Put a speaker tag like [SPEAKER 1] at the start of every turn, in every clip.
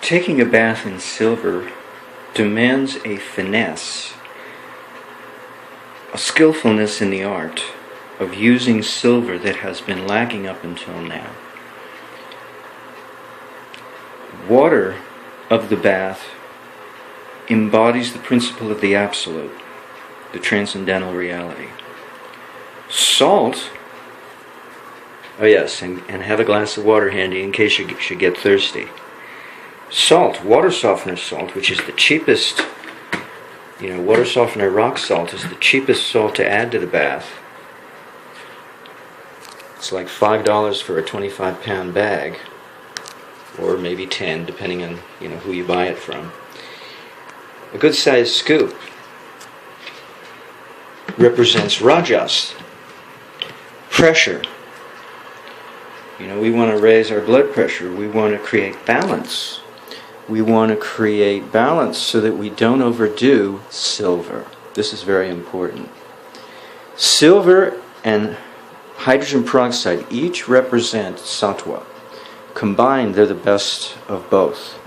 [SPEAKER 1] Taking a bath in silver demands a finesse, a skillfulness in the art of using silver that has been lacking up until now. Water of the bath embodies the principle of the absolute, the transcendental reality. Salt, oh yes, and have a glass of water handy in case you should get thirsty. Salt, water softener salt, which is the cheapest, water softener rock salt is the cheapest salt to add to the bath. It's like $5 for a 25-pound bag, or maybe 10, depending on who you buy it from. A good-sized scoop represents rajas, pressure. We want to raise our blood pressure. We want to create balance. We want to create balance so that we don't overdo silver. This is very important. Silver and hydrogen peroxide each represent sattwa. Combined, they're the best of both.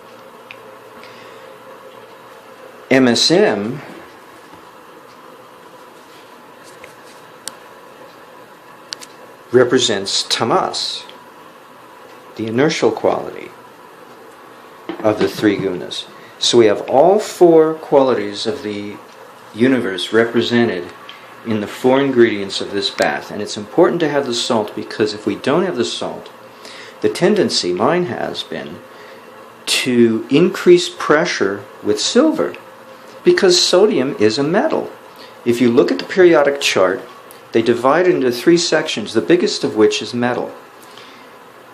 [SPEAKER 1] MSM represents tamas, the inertial quality of the three gunas. So we have all four qualities of the universe represented in the four ingredients of this bath. And it's important to have the salt, because if we don't have the salt, the tendency, mine has been, to increase pressure with silver, because sodium is a metal. If you look at the periodic chart, they divide it into three sections, the biggest of which is metal.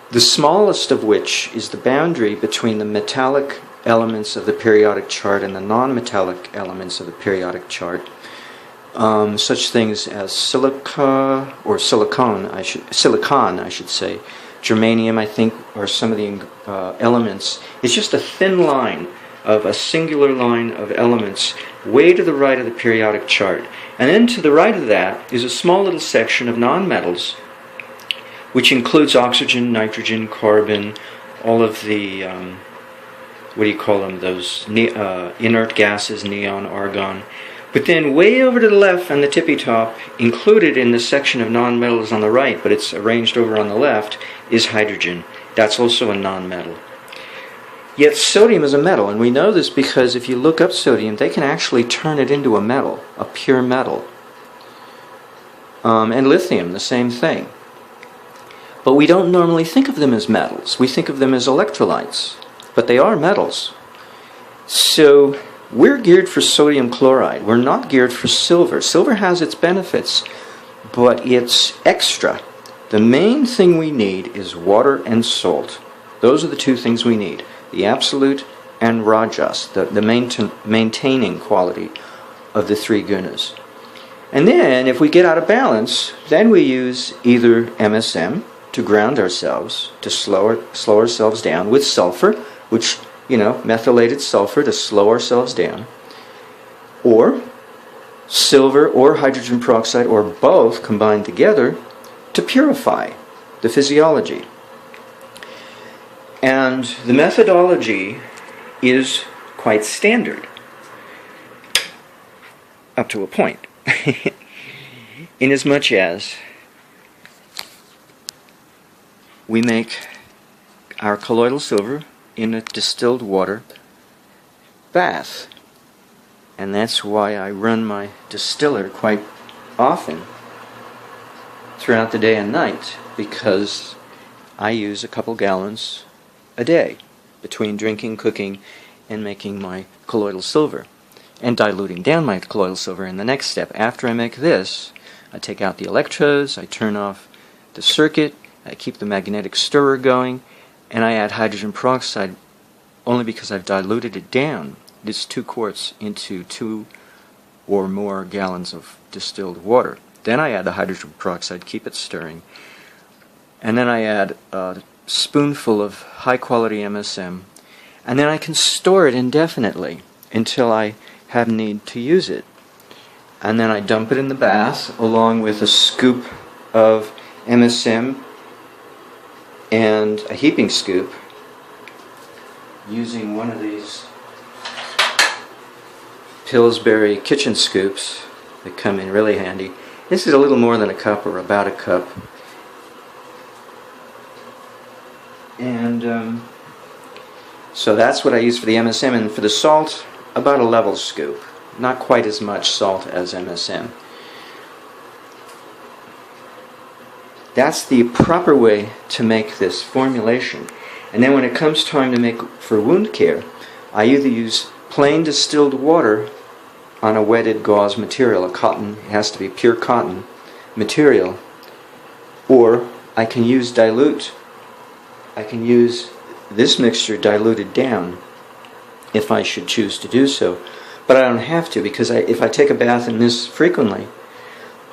[SPEAKER 1] The smallest of which is the boundary between the metallic elements of the periodic chart and the non-metallic elements of the periodic chart. Such things as silicon, I should say, germanium, I think, are some of the elements. It's just a thin line of a singular line of elements way to the right of the periodic chart. And then to the right of that is a small little section of non-metals, which includes oxygen, nitrogen, carbon, all of the, those inert gases, neon, argon. But then way over to the left on the tippy top, included in the section of non-metals on the right, but it's arranged over on the left, is hydrogen. That's also a non-metal. Yet sodium is a metal, and we know this because if you look up sodium, they can actually turn it into a metal, a pure metal. And lithium, the same thing. But we don't normally think of them as metals. We think of them as electrolytes. But they are metals. So we're geared for sodium chloride. We're not geared for silver. Silver has its benefits, but it's extra. The main thing we need is water and salt. Those are the two things we need. The absolute and rajas, the maintaining quality of the three gunas. And then, if we get out of balance, then we use either MSM to ground ourselves, to slow ourselves down, with sulfur, which, methylated sulfur to slow ourselves down, or silver or hydrogen peroxide, or both combined together to purify the physiology. And the methodology is quite standard, up to a point, inasmuch as we make our colloidal silver in a distilled water bath. And that's why I run my distiller quite often throughout the day and night, because I use a couple gallons a day between drinking, cooking, and making my colloidal silver, and diluting down my colloidal silver in the next step. After I make this, I take out the electrodes, I turn off the circuit, I keep the magnetic stirrer going, and I add hydrogen peroxide only because I've diluted it down. It's 2 quarts into 2 or more gallons of distilled water. Then I add the hydrogen peroxide, keep it stirring, and then I add a spoonful of high-quality MSM, and then I can store it indefinitely until I have need to use it. And then I dump it in the bath along with a scoop of MSM and a heaping scoop using one of these Pillsbury kitchen scoops that come in really handy. This is a little more than a cup, or about a cup. And so that's what I use for the MSM, and for the salt, about a level scoop. Not quite as much salt as MSM. That's the proper way to make this formulation. And then when it comes time to make for wound care, I either use plain distilled water on a wetted gauze material, a cotton, it has to be pure cotton material, or I can use this mixture diluted down if I should choose to do so. But I don't have to, because if I take a bath in this frequently,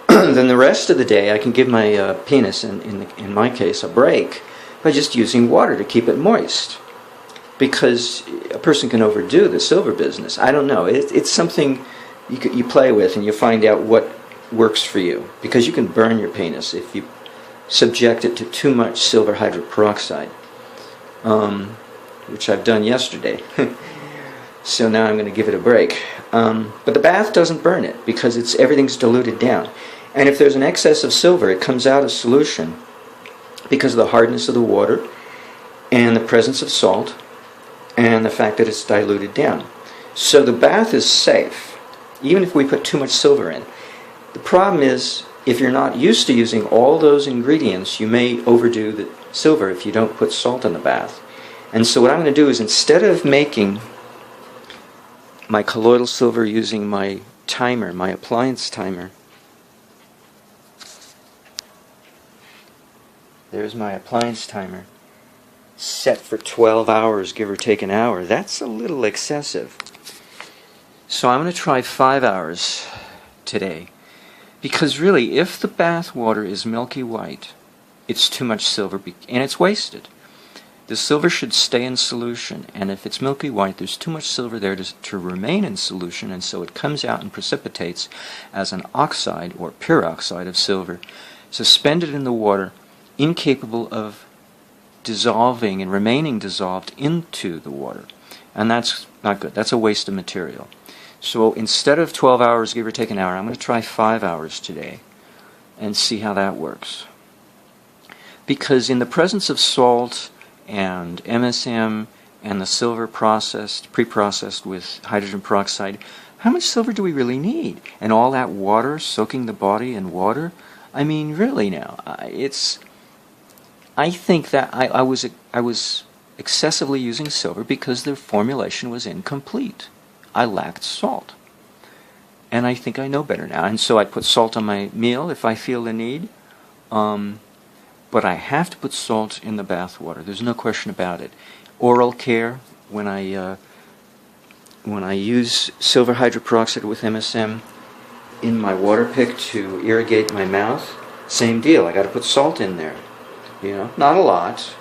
[SPEAKER 1] then the rest of the day I can give my penis, in my case, a break by just using water to keep it moist. Because a person can overdo the silver business. I don't know. It's something you play with, and you find out what works for you. Because you can burn your penis if you subject it to too much silver hydroperoxide, which I've done yesterday. So now I'm going to give it a break. But the bath doesn't burn it, because everything's diluted down. And if there's an excess of silver, it comes out of solution because of the hardness of the water and the presence of salt and the fact that it's diluted down. So the bath is safe, even if we put too much silver in. The problem is, if you're not used to using all those ingredients, you may overdo the silver if you don't put salt in the bath. And so what I'm going to do is, instead of making my colloidal silver using my timer, my appliance timer, there's my appliance timer, set for 12 hours, give or take an hour. That's a little excessive. So I'm going to try 5 hours today. Because really, if the bath water is milky white, it's too much silver, and it's wasted. The silver should stay in solution, and if it's milky white, there's too much silver there to remain in solution, and so it comes out and precipitates as an oxide or peroxide of silver, suspended in the water, incapable of dissolving and remaining dissolved into the water. And that's not good. That's a waste of material. So instead of 12 hours, give or take an hour, I'm going to try 5 hours today and see how that works. Because in the presence of salt and MSM and the silver pre-processed with hydrogen peroxide, how much silver do we really need? And all that water, soaking the body in water? I mean, really now, I think that I was excessively using silver because the formulation was incomplete. I lacked salt. And I think I know better now. And so I put salt on my meal if I feel the need. But I have to put salt in the bath water. There's no question about it. Oral care, when I use silver hydroperoxide with MSM in my water pick to irrigate my mouth, same deal. I got to put salt in there. Not a lot.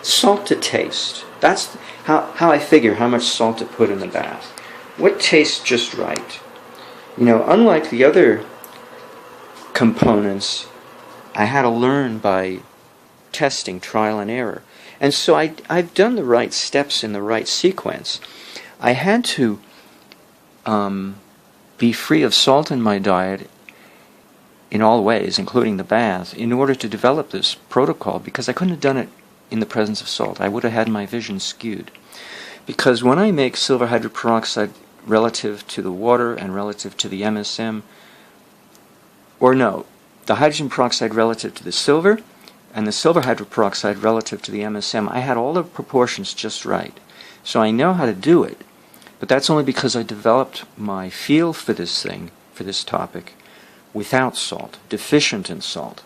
[SPEAKER 1] Salt to taste. That's how I figure how much salt to put in the bath. What tastes just right? Unlike the other components, I had to learn by testing, trial and error. And so I've done the right steps in the right sequence. I had to be free of salt in my diet in all ways, including the bath, in order to develop this protocol, because I couldn't have done it in the presence of salt. I would have had my vision skewed. Because when I make silver hydroperoxide relative to the water and relative to the MSM, the hydrogen peroxide relative to the silver, and the silver hydroperoxide relative to the MSM, I had all the proportions just right. So I know how to do it, but that's only because I developed my feel for this thing, for this topic, without salt, deficient in salt.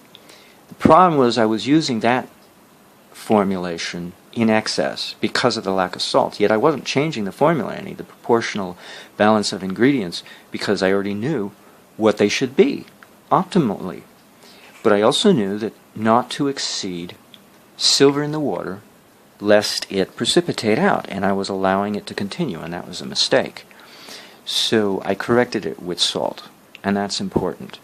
[SPEAKER 1] The problem was I was using that formulation in excess because of the lack of salt, yet I wasn't changing the formula any, the proportional balance of ingredients, because I already knew what they should be, optimally. But I also knew that not to exceed silver in the water, lest it precipitate out, and I was allowing it to continue, and that was a mistake. So I corrected it with salt, and that's important.